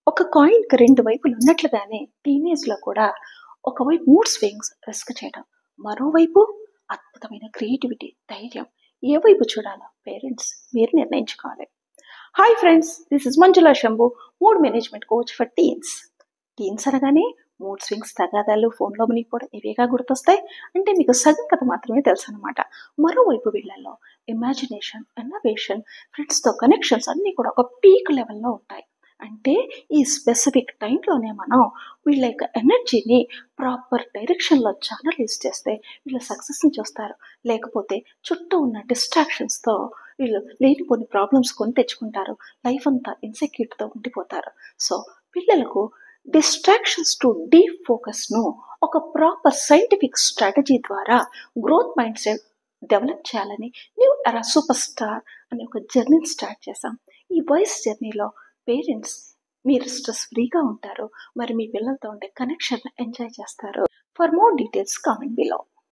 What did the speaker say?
ఒక కాయిన్‌కి 2 వైపులున్నట్లుగానే టీనేజ్‌లో కూడా ఒకవైపు మూడ్ స్వింగ్స్ రిస్క్ చేయడం. మరోవైపు అద్భుతమైన క్రియేటివిటీ, ధైర్యం. ఏ వైపు చూడాలో పేరెంట్స్ మీరు నిర్ణయించుకోవాలి. Hi friends! This is Manjula Shambhu, mood management coach for teens. Teens అనగానే మూడ్ స్వింగ్స్, తగాదాలు, ఫోన్‌లో మునిగిపోవడం ఇవేగా గుర్తొస్తాయి. అంటే మీకు సగం కథ మాత్రమే తెలుసనమాట. మరోవైపు వీళ్ళలో ఇమాజినేషన్, ఇన్నోవేషన్, ఫ్రెండ్స్‌తో కనెక్షన్స్ అన్నీ కూడా ఒక పీక్ లెవెల్‌లో ఉంటాయి. అంటే ఈ స్పెసిఫిక్ టైంలోనే మనం వీళ్ళ యొక్క ఎనర్జీని ప్రాపర్ డైరెక్షన్‌లో ఛానలైజ్ చేస్తే వీళ్ళు సక్సెస్‌ని చూస్తారు. లేకపోతే చుట్టూ ఉన్న డిస్ట్రాక్షన్స్‌తో వీళ్ళు లేనిపోని ప్రాబ్లమ్స్ కొని తెచ్చుకుంటారు. లైఫ్ అంతా ఇన్‌సెక్యూర్‌తో ఉండిపోతారు. సో, పిల్లలకు డిస్ట్రాక్షన్స్ టు డీప్ ఫోకస్‌ను ఒక ప్రాపర్ సైంటిఫిక్ స్ట్రాటజీ ద్వారా గ్రోత్ మైండ్ సెట్ డెవలప్ చేయాలని న్యూ ఎరా సూపర్ స్టార్ అనే ఒక జర్నీని స్టార్ట్ చేశాం. ఈ వాయిస్ జర్నీలో పేరెంట్స్ మీరు స్ట్రెస్ ఫ్రీగా ఉంటారు. మరి మీ పిల్లలతో ఉండే కనెక్షన్ ఎంజాయ్ చేస్తారు. For more details comment below.